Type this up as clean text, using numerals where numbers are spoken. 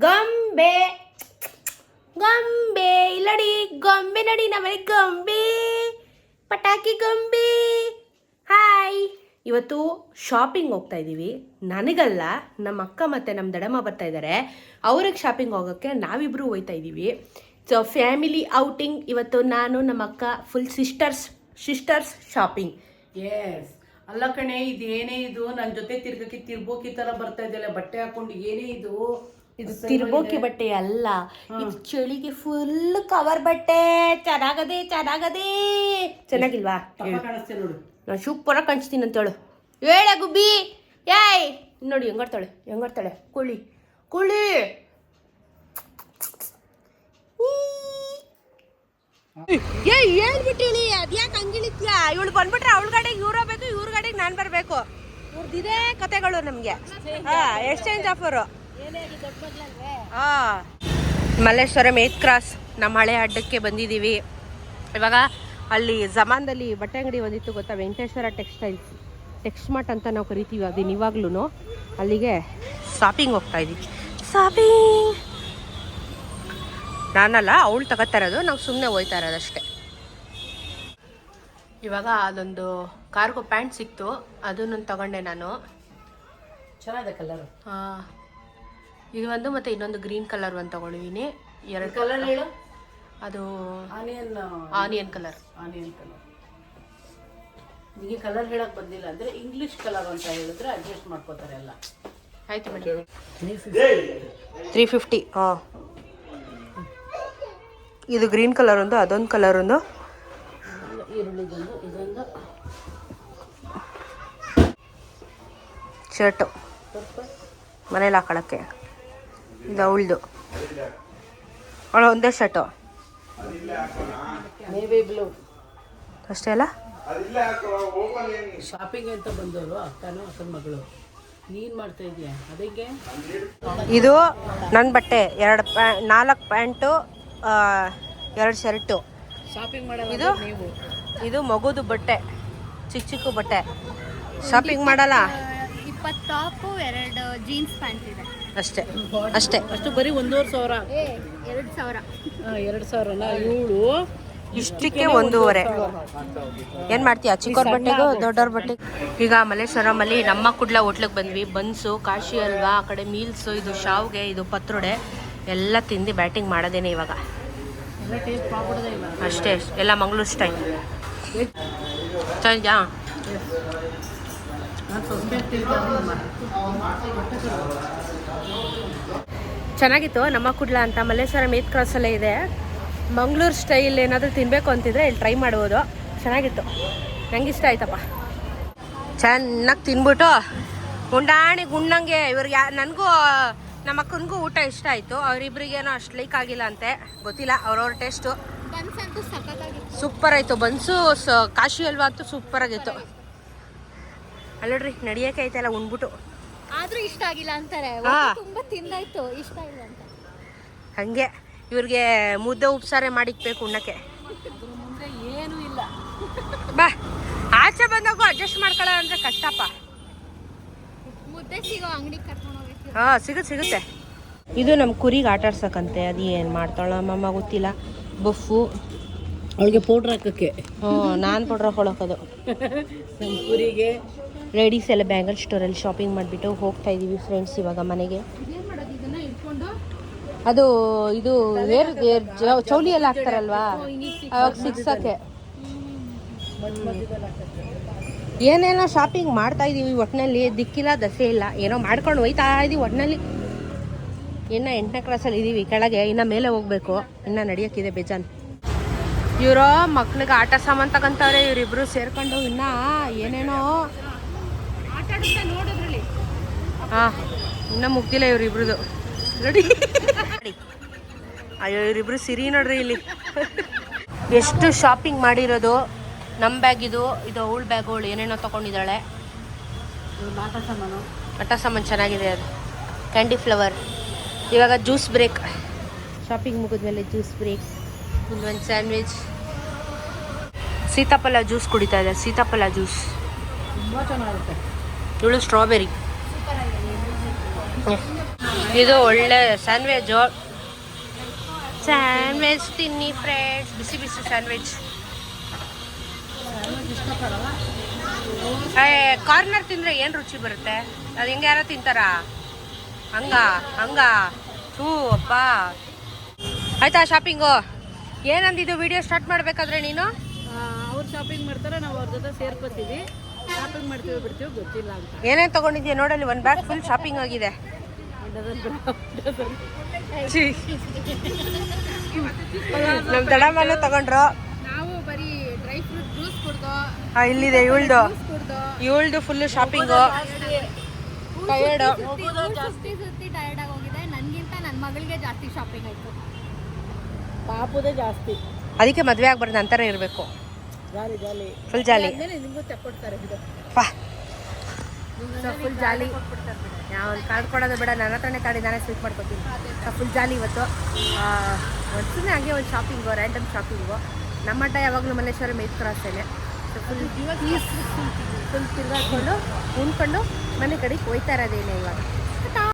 ಗೊಂಬೆ ಗೊಂಬೆ ಇಲ್ಲಡಿ ಗೊಂಬೆ ನಡಿ ನಮ್ಮನೆ ಗೊಂಬೆ ಪಟಾಕಿ ಗೊಂಬೆ. ಹಾಯ್, ಇವತ್ತು ಶಾಪಿಂಗ್ ಹೋಗ್ತಾ ಇದ್ದೀವಿ. ನನಗಲ್ಲ, ನಮ್ಮ ಅಕ್ಕ ಮತ್ತು ನಮ್ಮ ದಡಮ್ಮ ಬರ್ತಾ ಇದ್ದಾರೆ. ಅವ್ರಿಗೆ ಶಾಪಿಂಗ್ ಹೋಗೋಕ್ಕೆ ನಾವಿಬ್ಬರು ಹೋಗ್ತಾ ಇದ್ದೀವಿ. ಸೊ ಫ್ಯಾಮಿಲಿ ಔಟಿಂಗ್ ಇವತ್ತು. ನಾನು ನಮ್ಮ ಅಕ್ಕ ಫುಲ್ ಸಿಸ್ಟರ್ಸ್ ಶಾಪಿಂಗ್. ಎಸ್ ಅಲ್ಲ ಕಣೆ, ಇದೇನೇ ಇದು ನನ್ನ ಜೊತೆ ತಿರ್ಬೋಕಿ ತರ ಬರ್ತಾ ಇದೆಯಲ್ಲ, ಬಟ್ಟೆ ಹಾಕೊಂಡು ಏನೇ ಇದು? ಇದು ತಿರ್ಬೋಕಿ ಬಟ್ಟೆ ಅಲ್ಲ, ಇದು ಚಳಿಗೆ ಫುಲ್ ಕವರ್ ಬಟ್ಟೆ. ಚೆನ್ನಾಗದೆ ಚೆನ್ನಾಗಿಲ್ವಾ? ಕಾಣಿಸ್ತೇ ನೋಡು. ನಾನು ಸೂಪರಾಗಿ ಕಾಣಿಸ್ತೀನಿ ಅಂತೇಳು. ಹೇಳ ಗುಬ್ಬಿ, ಏಯ್ ನೋಡಿ ಹೆಂಗಾಡ್ತಾಳೆ ಕುಳಿ ಏಯ್ ಹೇಳ್ಬಿಟ್ಟಿಳಿ. ಅದ್ಯಾಕೆ ಹಂಗಿಳಿತ್ಯಾ? ಇವಳು ಬಂದ್ಬಿಟ್ರೆ ಅವಳ ಗಾಡಿಗೆ ಇವ್ರ ಬೇಕು, ಇವ್ರ ಗಾಡಿಗೆ ನಾನು ಬರಬೇಕು. ಇವ್ರದ್ದಿದೆ ಕತೆಗಳು ನಮಗೆ. Exchange offer. Malleshwaram 8th cross ನಮ್ಮ ಹಳೆ ಅಡ್ಡಕ್ಕೆ ಬಂದಿದ್ದೀವಿ. ಇವಾಗ ಅಲ್ಲಿ ಜಮಾನ್ದಲ್ಲಿ ಬಟ್ಟೆ ಅಂಗಡಿ ಒಂದಿತ್ತು ಗೊತ್ತಾ, ವೆಂಕಟೇಶ್ವರ ಟೆಕ್ಸ್ಟ್ ಮಾರ್ಟ್ ಅಂತ ನಾವು ಕರಿತೀವಿ. ಅದನ್ನ ಇವಾಗ್ಲೂ ಅಲ್ಲಿಗೆ ಶಾಪಿಂಗ್ ಹೋಗ್ತಾ ಇದ್ದೀವಿ. ಶಾಪಿಂಗ್ ನಾನಲ್ಲ, ಅವಳು ತಗೋತಾ ಇರೋದು, ನಾವು ಸುಮ್ಮನೆ ಹೋಯ್ತಾ ಇರೋದಷ್ಟೇ. ಇವಾಗ ಅದೊಂದು ಕಾರ್ಗೋ ಪ್ಯಾಂಟ್ ಸಿಕ್ತು, ಅದನ್ನು ತಗೊಂಡೆ ನಾನು. ಚೆನ್ನಾಗಿದೆ ಕಲರ್. ಇದು ಒಂದು ಮತ್ತು ಇನ್ನೊಂದು ಗ್ರೀನ್ ಕಲರ್ ಒಂದು ತಗೊಂಡಿದ್ದೀನಿ. 2 ಕಲರ್ ಹೇಳು. ಅದು ಆನಿಯನ್ ಕಲರ್. ನಿಮಗೆ ಕಲರ್ ಹೇಳಕ್ ಬಂದಿಲ್ಲ ಅಂದ್ರೆ ಇಂಗ್ಲಿಷ್ ಕಲರ್ ಅಂತ ಹೇಳಿದ್ರೆ ಅಡ್ಜಸ್ಟ್ ಮಾಡ್ಕೋತಾರೆ ಎಲ್ಲ. ಆಯ್ತು ಮೇಡಮ್. 350. ಇದು ಗ್ರೀನ್ ಕಲರ್ ಒಂದು, ಅದೊಂದು ಕಲರ್ ಒಂದು. ಈರುಳ್ಳಿದೊಂದು, ಇದೊಂದು ಶರ್ಟು ಮನೇಲಿ ಹಾಕೊಳ್ಳೋಕ್ಕೆ. ಇದು ಅವಳದು, ಅವಳ ಒಂದೇ ಶರ್ಟು ನೇವಿ ಬ್ಲೂ ಅಷ್ಟೇ ಅಲ್ಲ. ಶಾಪಿಂಗ್ ಅಂತ ಬಂದವರು ಅಕ್ಕನ ಮಗಳು. ನೀನ್ ಮಾಡ್ತಾ ಇದೀಯ ಅದಕ್ಕೆ. ಇದು ನನ್ನ ಬಟ್ಟೆ 4 ಪ್ಯಾಂಟು, 2 ಶರ್ಟು. ಶಾಪಿಂಗ್ ಮಾಡೋದು ಇದು ನೀವು. ಇದು ಮಗುದು ಬಟ್ಟೆ, ಚಿಕ್ಕ ಬಟ್ಟೆ. ಶಾಪಿಂಗ್ ಮಾಡಲ್ಲ. 20 ಟಾಪು, 2 ಜೀನ್ಸ್ ಪ್ಯಾಂಟ್ ಇದೆ ಅಷ್ಟೇ. ಅಷ್ಟು ಬರೀ 1,500. 2,000. 2,000ನಾ? ಇವಳು ಇಷ್ಟಕ್ಕೆ 1,500. ಏನು ಮಾಡ್ತೀಯ ಚಿಕ್ಕವ್ರ ಬಟ್ಟೆಗೂ ದೊಡ್ಡವ್ರ ಬಟ್ಟೆಗೆ? ಈಗ ಮಲ್ಲೇಶ್ವರಮಲ್ಲಿ ನಮ್ಮ ಕುಡ್ಲ ಹೋಟ್ಲಿಗೆ ಬಂದ್ವಿ. ಬನ್ಸು, ಕಾಶಿ ಹಲ್ವಾ, ಆ ಕಡೆ ಮೀಲ್ಸು, ಇದು ಶಾವ್ಗೆ, ಇದು ಪತ್ರೊಡೆ ಎಲ್ಲ ತಿಂದು ಬ್ಯಾಟಿಂಗ್ ಮಾಡೋದೇನೆ ಇವಾಗ. ಅಷ್ಟೇ, ಎಲ್ಲ ಮಂಗಳೂರು ಸ್ಟೈಲ್. ಚೆನ್ನಾಗಿದೆಯಾ? ಚೆನ್ನಾಗಿತ್ತು. ನಮ್ಮ ಕುಡ್ಲ ಅಂತ ಮಲ್ಲೇಶ್ವರಂ 8th ಕ್ರಾಸಲ್ಲೇ ಇದೆ. ಮಂಗಳೂರು ಸ್ಟೈಲ್ ಏನಾದರೂ ತಿನ್ನಬೇಕು ಅಂತಿದ್ರೆ ಇಲ್ಲಿ ಟ್ರೈ ಮಾಡ್ಬೋದು. ಚೆನ್ನಾಗಿತ್ತು, ನಂಗೆ ಇಷ್ಟ ಆಯ್ತಪ್ಪ. ಚೆನ್ನಾಗಿ ತಿನ್ಬಿಟ್ಟು ಉಣ್ಣಂಗೆ ಇವ್ರಿಗೆ, ನನಗೂ ನಮ್ಮ ಅಕ್ಕನಿಗೂ ಊಟ ಇಷ್ಟ ಆಯಿತು. ಅವರಿಬ್ರಿಗೇನೋ ಅಷ್ಟು ಲೈಕ್ ಆಗಿಲ್ಲ ಅಂತೆ, ಗೊತ್ತಿಲ್ಲ, ಅವ್ರವ್ರ ಟೇಸ್ಟು. ಬನ್ಸಂತೂ ಸಖತ್ತಾಗಿತ್ತು, ಸೂಪರ್ ಆಯಿತು. ಬನ್ಸು ಕಾಶಿ ಹಲ್ವಾ ಅಂತೂ ಸೂಪರ್ ಆಗಿತ್ತು. ಅಲ್ಲೋಡ್ರಿ ನಡಿಯೋಕೆ ಆಯ್ತಲ್ಲ ಉಣ್ಬಿಟ್ಟು. ಆದ್ರೂ ಇಷ್ಟ ಆಗಿಲ್ಲ ಅಂತಾರೆ. ತುಂಬಾ ತಿಂದಾಯ್ತು, ಇಷ್ಟ ಇಲ್ಲ ಅಂತ. ಹಂಗೆ ಇವ್ರಿಗೆ ಮುದ್ದೆ ಉಪ್ಸಾರೆ ಮಾಡಿಕ್ಬೇಕು ಉಣ್ಣಕ್ಕೆ. ಮುಂದೆ ಏನೂ ಇಲ್ಲ. ಬಾ, ಆಚೆ ಬಂದಾಗೂ ಅಡ್ಜಸ್ಟ್ ಮಾಡ್ಕೊಳ್ಳೋ ಅಂದ್ರೆ ಕಷ್ಟಪ್ಪ. ಮುದ್ದೆ ಸಿಗೋ ಅಂಗಡಿ ಕರ್ಕೊಂಡು ಹೋಗ್ಬೇಕು. ಸಿಗುತ್ತೆ. ಇದು ನಮ್ಮ ಕುರಿಗೆ ಆಟ ಆಡ್ಸಕ್ಕಂತೆ. ಅದು ಏನು ಮಾಡ್ತಾಳ ಅಮ್ಮಮ್ಮ ಗೊತ್ತಿಲ್ಲ. ಬಫ್ಫು ಅವಳಿಗೆ ಪೌಡ್ರ್ ಹಾಕಕ್ಕೆ. ನಾನು ಪೌಡ್ರ್ ಹಾಕೊಳ್ಳೋಕದು. ನಮ್ಮ ಕುರಿಗೆ ಲೇಡೀಸ್ ಎಲ್ಲ ಬ್ಯಾಂಗಲ್ ಸ್ಟೋರಲ್ಲಿ ಶಾಪಿಂಗ್ ಮಾಡಿಬಿಟ್ಟು ಹೋಗ್ತಾ ಇದ್ದೀವಿ ಫ್ರೆಂಡ್ಸ್ ಇವಾಗ ಮನೆಗೆ. ಅದು ಇದು ಚೌಲಿ ಎಲ್ಲ ಹಾಕ್ತಾರಲ್ವಾ, ಅವಾಗ ಸಿಕ್ಸಕ್ಕೆ. ಏನೇನೋ ಶಾಪಿಂಗ್ ಮಾಡ್ತಾ ಇದ್ದೀವಿ ಒಟ್ಟಿನಲ್ಲಿ. ದಿಕ್ಕಿಲ್ಲ ದಸೆ ಇಲ್ಲ, ಏನೋ ಮಾಡ್ಕೊಂಡು ಹೋಯ್ತಾ ಇದ್ದೀವಿ ಒಟ್ಟಿನಲ್ಲಿ. ಇನ್ನು 8ನೇ ಕ್ರಾಸಲ್ಲಿ ಇದ್ದೀವಿ, ಕೆಳಗೆ ಇನ್ನು ಮೇಲೆ ಹೋಗ್ಬೇಕು. ಇನ್ನು ನಡೆಯೋಕ್ಕಿದೆ ಬೇಜಾನ್. ಇವರು ಮಕ್ಳಿಗೆ ಆಟ ಸಾಮಾನು ತಗೊಂತಾರೆ, ಇವರಿಬ್ರು ಸೇರ್ಕೊಂಡು ಇನ್ನು ಏನೇನೋ ಆಟ ಆಡುತ್ತಾ ನೋಡೋದ್ರಲ್ಲಿ. ಇನ್ನೂ ಮುಗ್ದಿಲ್ಲ ಇವರಿಬ್ರದ್ದು ನೋಡಿ. ಅಯ್ಯೋ ಇವರಿಬ್ರು ಸಿರಿ ನೋಡ್ರಿ ಇಲ್ಲಿ. ಎಷ್ಟು ಶಾಪಿಂಗ್ ಮಾಡಿರೋದು. ನಮ್ಮ ಬ್ಯಾಗ್ ಇದು ಅವಳ ಬ್ಯಾಗ್, ಅವಳು ಏನೇನೋ ತೊಗೊಂಡಿದ್ದಾಳೆ. ಆಟ ಸಾಮಾನು ಚೆನ್ನಾಗಿದೆ. ಅದು ಕ್ಯಾಂಡಿ ಫ್ಲವರ್. ಇವಾಗ ಜ್ಯೂಸ್ ಬ್ರೇಕ್. ಶಾಪಿಂಗ್ ಮುಗಿದ್ಮೇಲೆ ಜ್ಯೂಸ್ ಬ್ರೇಕ್. ಇನ್ನೊಂದು ಸ್ಯಾಂಡ್ವಿಚ್. ಸೀತಾಫಲ ಜ್ಯೂಸ್ ಕುಡಿತಾ ಇದೆ. ಸೀತಾಫಲ ಜ್ಯೂಸ್ ತುಂಬ ಚೆನ್ನಾಗಿರುತ್ತೆ. ಇವಳು ಸ್ಟ್ರಾಬೆರಿ. ಇದು ಒಳ್ಳೆ ಸ್ಯಾಂಡ್ವಿಚು. ಸ್ಯಾಂಡ್ವಿಚ್ ತಿನ್ನಿ ಫ್ರೆಂಡ್ಸ್, ಬಿಸಿ ಬಿಸಿ ಸ್ಯಾಂಡ್ವಿಚ್. ಕಾರ್ನರ್ ತಿಂದರೆ ಏನು ರುಚಿ ಬರುತ್ತೆ? ಅದು ಹೆಂಗೆ ಯಾರೋ ತಿಂತಾರಾ? ಹಂಗ ಹೂ ಅಪ್ಪ. ಆಯ್ತಾ ಶಾಪಿಂಗು? ಏನಂದಿದ್ದು ವಿಡಿಯೋ ಸ್ಟಾರ್ಟ್ ಮಾಡಬೇಕಾದ್ರೆ ನೀನು? ಅವ್ರು ಶಾಪಿಂಗ್ ಮಾಡ್ತಾರೆ, ನಾವು ಅವ್ರ ಜೊತೆ ಸೇರ್ಕೋತೀವಿ. ಶಾಪಿಂಗ್ ಮಾಡ್ತೀವಿ ಬಿಡ್ತೀವಿ ಗೊತ್ತಿಲ್ಲ ಅಂತ. ಏನೇನು ತೊಗೊಂಡಿದ್ಯಾ ನೋಡಲ್ಲಿ? ಒಂದು ಬ್ಯಾಗ್ ಫುಲ್ ಶಾಪಿಂಗ್ ಆಗಿದೆ. ನಮ್ಮ ದಡಮ್ಮನೂ ತಗೊಂಡ್ರು. ನಾವು ಬರೀ ಡ್ರೈ ಫ್ರೂಟ್ ಜ್ಯೂಸ್ ಕುಡ್ದು ಇಲ್ಲಿದೆ ಇವಳ್ದು ಫುಲ್ಲು ಶಾಪಿಂಗು. ಟಯರ್ಡು. ಸುತ್ತಿ ಟಯರ್ಡ್ ಆಗಿ ಹೋಗಿದೆ. ನನಗಿಂತ ನನ್ನ ಮಗಳಿಗೆ ಜಾಸ್ತಿ ಶಾಪಿಂಗ್ ಆಯ್ತು. ಪಾಪುದೇ ಜಾಸ್ತಿ. ಅದಕ್ಕೆ ಮದುವೆ ಆಗ್ಬಾರ್ದು ಅಂತಾರೆ ಇರಬೇಕು. ಜಾಲಿ ಫುಲ್ ಜಾಲಿ. ನಿಮಗೂ ತಕ್ಕೊಡ್ತಾರೆ ಫುಲ್ ಜಾಲಿ. ಯಾವ ಕಾರ್ಡ್ ಕೊಡೋದು ಬೇಡ, ನನ್ನ ಹತ್ರನೇ ಕಾರ್ಡ್ ಇದ್ದಾನೆ, ಸ್ವೀಟ್ ಮಾಡ್ಕೊತೀನಿ. ಫುಲ್ ಜಾಲಿ ಇವತ್ತು. ಒಂದ್ಸಲ ಹಾಗೆ ಒಂದು ಶಾಪಿಂಗು, ರ್ಯಾಂಡಮ್ ಶಾಪಿಂಗು. ನಮ್ಮ ಅಡ್ಡ ಯಾವಾಗಲೂ ಮಲ್ಲೇಶ್ವರ ಮೇತ್ ಕ್ರಾಸೇನೆ. ಫುಲ್ ತಿರ್ಗಾಡ್ಕೊಂಡು ಉಣ್ಕೊಂಡು ಮನೆ ಕಡೆಗೆ ಹೋಯ್ತಾ ಇರೋದೇನೆ ಇವಾಗ.